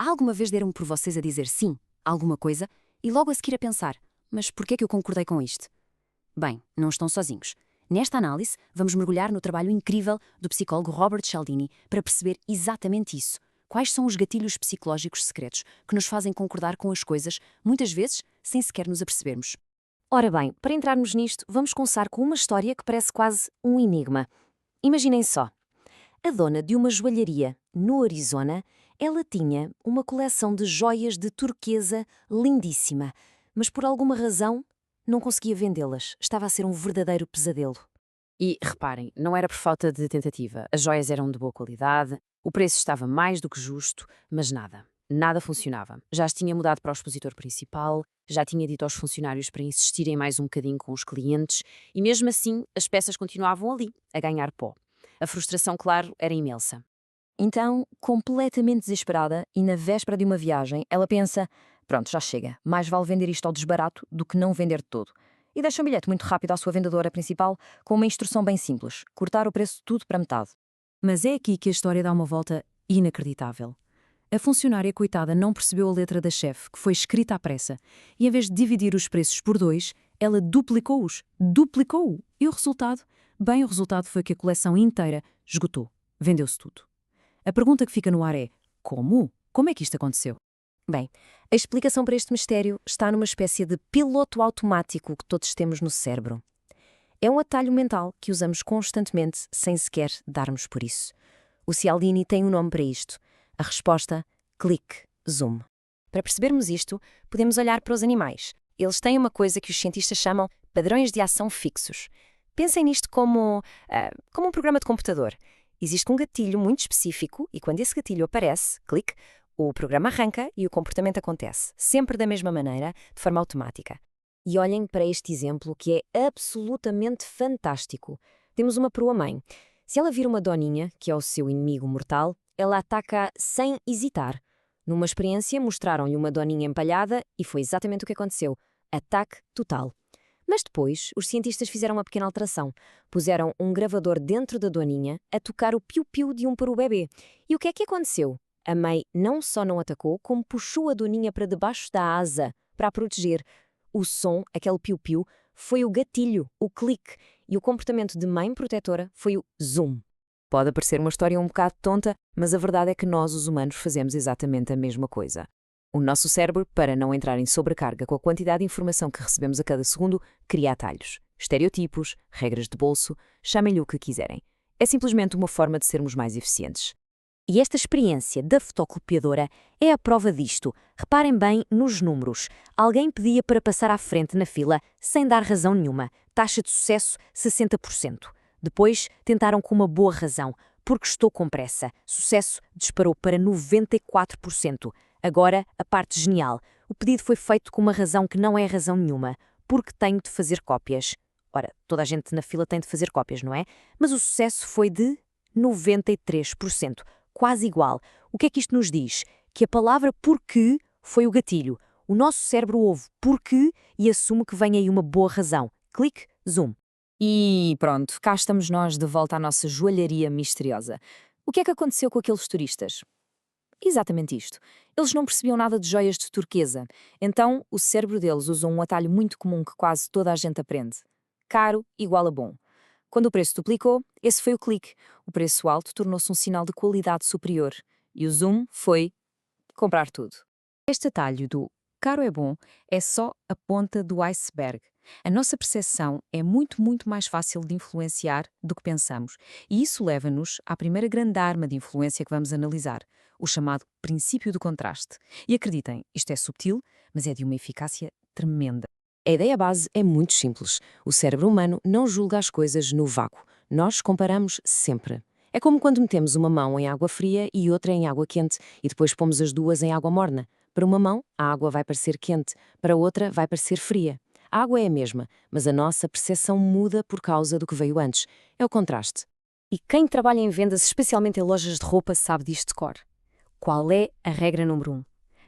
Alguma vez deram por vocês a dizer sim a alguma coisa e logo a seguir a pensar, mas por que é que eu concordei com isto? Bem, não estão sozinhos. Nesta análise, vamos mergulhar no trabalho incrível do psicólogo Robert Cialdini para perceber exatamente isso. Quais são os gatilhos psicológicos secretos que nos fazem concordar com as coisas, muitas vezes, sem sequer nos apercebermos? Ora bem, para entrarmos nisto, vamos começar com uma história que parece quase um enigma. Imaginem só. A dona de uma joalharia no Arizona, ela tinha uma coleção de joias de turquesa lindíssima, mas por alguma razão não conseguia vendê-las. Estava a ser um verdadeiro pesadelo. E reparem, não era por falta de tentativa. As joias eram de boa qualidade, o preço estava mais do que justo, mas nada. Nada funcionava. Já as tinha mudado para o expositor principal, já tinha dito aos funcionários para insistirem mais um bocadinho com os clientes, e mesmo assim as peças continuavam ali, a ganhar pó. A frustração, claro, era imensa. Então, completamente desesperada e na véspera de uma viagem, ela pensa: pronto, já chega, mais vale vender isto ao desbarato do que não vender de todo. E deixa um bilhete muito rápido à sua vendedora principal com uma instrução bem simples: cortar o preço de tudo para metade. Mas é aqui que a história dá uma volta inacreditável. A funcionária coitada não percebeu a letra da chefe, que foi escrita à pressa, e em vez de dividir os preços por 2, ela duplicou-os. Duplicou-o! E o resultado? Bem, o resultado foi que a coleção inteira esgotou. Vendeu-se tudo. A pergunta que fica no ar é: como? Como é que isto aconteceu? Bem, a explicação para este mistério está numa espécie de piloto automático que todos temos no cérebro. É um atalho mental que usamos constantemente sem sequer darmos por isso. O Cialdini tem um nome para isto. A resposta: clique, zoom. Para percebermos isto, podemos olhar para os animais. Eles têm uma coisa que os cientistas chamam padrões de ação fixos. Pensem nisto como um programa de computador. Existe um gatilho muito específico e quando esse gatilho aparece, clique, o programa arranca e o comportamento acontece, sempre da mesma maneira, de forma automática. E olhem para este exemplo que é absolutamente fantástico. Temos uma proa-mãe. Se ela vir uma doninha, que é o seu inimigo mortal, ela ataca sem hesitar. Numa experiência, mostraram-lhe uma doninha empalhada e foi exatamente o que aconteceu. Ataque total. Mas depois, os cientistas fizeram uma pequena alteração. Puseram um gravador dentro da doninha a tocar o piu-piu de um peru-bebê. E o que é que aconteceu? A mãe não só não atacou, como puxou a doninha para debaixo da asa para a proteger. O som, aquele piu-piu, foi o gatilho, o clique. E o comportamento de mãe protetora foi o zoom. Pode parecer uma história um bocado tonta, mas a verdade é que nós, os humanos, fazemos exatamente a mesma coisa. O nosso cérebro, para não entrar em sobrecarga com a quantidade de informação que recebemos a cada segundo, cria atalhos, estereotipos, regras de bolso, chamem-lhe o que quiserem. É simplesmente uma forma de sermos mais eficientes. E esta experiência da fotocopiadora é a prova disto. Reparem bem nos números. Alguém pedia para passar à frente na fila sem dar razão nenhuma. Taxa de sucesso, 60%. Depois, tentaram com uma boa razão, porque estou com pressa. Sucesso disparou para 94%. Agora, a parte genial. O pedido foi feito com uma razão que não é razão nenhuma. Porque tenho de fazer cópias. Ora, toda a gente na fila tem de fazer cópias, não é? Mas o sucesso foi de 93%. Quase igual. O que é que isto nos diz? Que a palavra porque foi o gatilho. O nosso cérebro ouve porque e assume que vem aí uma boa razão. Clique, zoom. E pronto, cá estamos nós de volta à nossa joalharia misteriosa. O que é que aconteceu com aqueles turistas? Exatamente isto. Eles não percebiam nada de joias de turquesa. Então, o cérebro deles usou um atalho muito comum que quase toda a gente aprende. Caro igual a bom. Quando o preço duplicou, esse foi o clique. O preço alto tornou-se um sinal de qualidade superior. E o zoom foi comprar tudo. Este atalho do caro é bom é só a ponta do iceberg. A nossa percepção é muito mais fácil de influenciar do que pensamos. E isso leva-nos à primeira grande arma de influência que vamos analisar, o chamado princípio do contraste. E acreditem, isto é subtil, mas é de uma eficácia tremenda. A ideia base é muito simples. O cérebro humano não julga as coisas no vácuo. Nós comparamos sempre. É como quando metemos uma mão em água fria e outra em água quente e depois pomos as duas em água morna. Para uma mão, a água vai parecer quente, para outra vai parecer fria. A água é a mesma, mas a nossa percepção muda por causa do que veio antes. É o contraste. E quem trabalha em vendas, especialmente em lojas de roupa, sabe disto de cor. Qual é a regra número 1?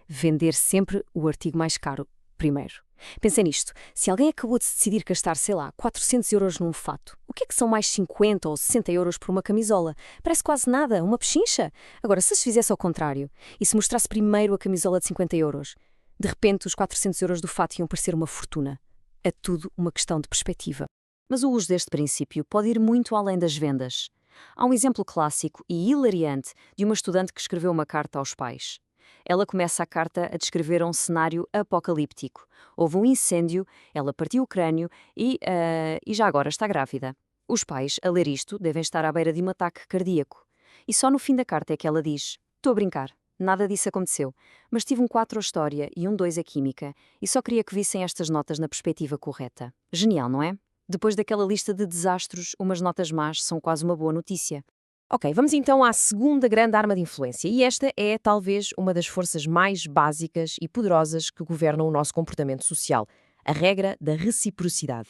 Vender sempre o artigo mais caro primeiro. Pensem nisto. Se alguém acabou de se decidir gastar, sei lá, 400 € num fato, o que é que são mais 50 ou 60 € por uma camisola? Parece quase nada, uma pechincha. Agora, se fizesse ao contrário, e se mostrasse primeiro a camisola de 50 €, de repente os 400 € do fato iam parecer uma fortuna. É tudo uma questão de perspectiva. Mas o uso deste princípio pode ir muito além das vendas. Há um exemplo clássico e hilariante de uma estudante que escreveu uma carta aos pais. Ela começa a carta a descrever um cenário apocalíptico. Houve um incêndio, ela partiu o crânio e já agora está grávida. Os pais, a ler isto, devem estar à beira de um ataque cardíaco. E só no fim da carta é que ela diz: "Estou a brincar, nada disso aconteceu, mas tive um 4 a História e um 2 a Química e só queria que vissem estas notas na perspectiva correta." Genial, não é? Depois daquela lista de desastros, umas notas más são quase uma boa notícia. Ok, vamos então à segunda grande arma de influência, e esta é talvez uma das forças mais básicas e poderosas que governam o nosso comportamento social, a regra da reciprocidade.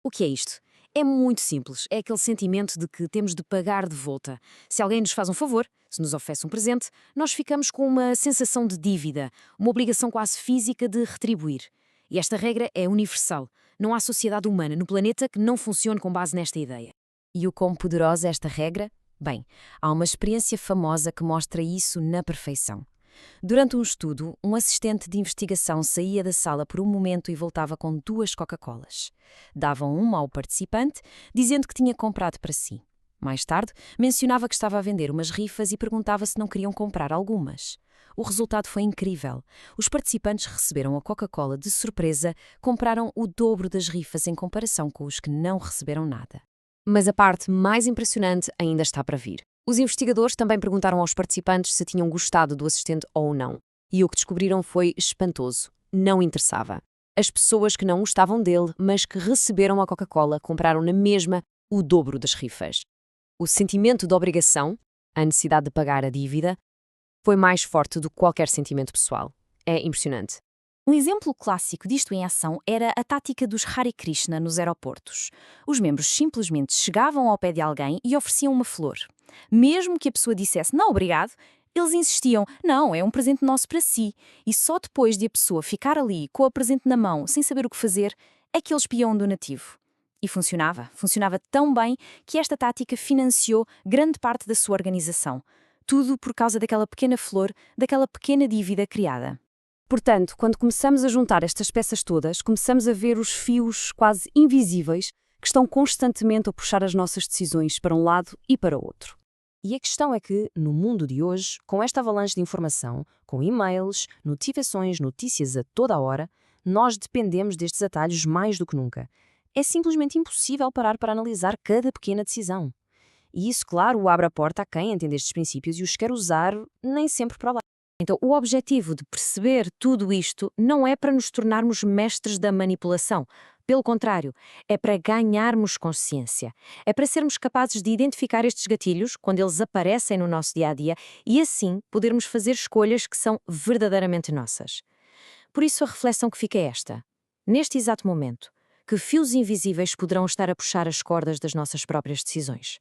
O que é isto? É muito simples. É aquele sentimento de que temos de pagar de volta. Se alguém nos faz um favor, se nos oferece um presente, nós ficamos com uma sensação de dívida, uma obrigação quase física de retribuir. E esta regra é universal. Não há sociedade humana no planeta que não funcione com base nesta ideia. E o quão poderosa é esta regra? Bem, há uma experiência famosa que mostra isso na perfeição. Durante um estudo, um assistente de investigação saía da sala por um momento e voltava com 2 Coca-Colas. Davam uma ao participante, dizendo que tinha comprado para si. Mais tarde, mencionava que estava a vender umas rifas e perguntava se não queriam comprar algumas. O resultado foi incrível. Os participantes receberam a Coca-Cola de surpresa, compraram o dobro das rifas em comparação com os que não receberam nada. Mas a parte mais impressionante ainda está para vir. Os investigadores também perguntaram aos participantes se tinham gostado do assistente ou não. E o que descobriram foi espantoso. Não interessava. As pessoas que não gostavam dele, mas que receberam a Coca-Cola, compraram na mesma o dobro das rifas. O sentimento de obrigação, a necessidade de pagar a dívida, foi mais forte do que qualquer sentimento pessoal. É impressionante. Um exemplo clássico disto em ação era a tática dos Hare Krishna nos aeroportos. Os membros simplesmente chegavam ao pé de alguém e ofereciam uma flor. Mesmo que a pessoa dissesse não, obrigado, eles insistiam, não, é um presente nosso para si. E só depois de a pessoa ficar ali com o presente na mão, sem saber o que fazer, é que eles pediam um donativo. E funcionava tão bem que esta tática financiou grande parte da sua organização. Tudo por causa daquela pequena flor, daquela pequena dívida criada. Portanto, quando começamos a juntar estas peças todas, começamos a ver os fios quase invisíveis que estão constantemente a puxar as nossas decisões para um lado e para o outro. E a questão é que, no mundo de hoje, com esta avalanche de informação, com e-mails, notificações, notícias a toda a hora, nós dependemos destes atalhos mais do que nunca. É simplesmente impossível parar para analisar cada pequena decisão. E isso, claro, abre a porta a quem entende estes princípios e os quer usar nem sempre para lá. Então, o objetivo de perceber tudo isto não é para nos tornarmos mestres da manipulação. Pelo contrário, é para ganharmos consciência. É para sermos capazes de identificar estes gatilhos quando eles aparecem no nosso dia-a-dia e, assim, podermos fazer escolhas que são verdadeiramente nossas. Por isso, a reflexão que fica é esta. Neste exato momento, que fios invisíveis poderão estar a puxar as cordas das nossas próprias decisões?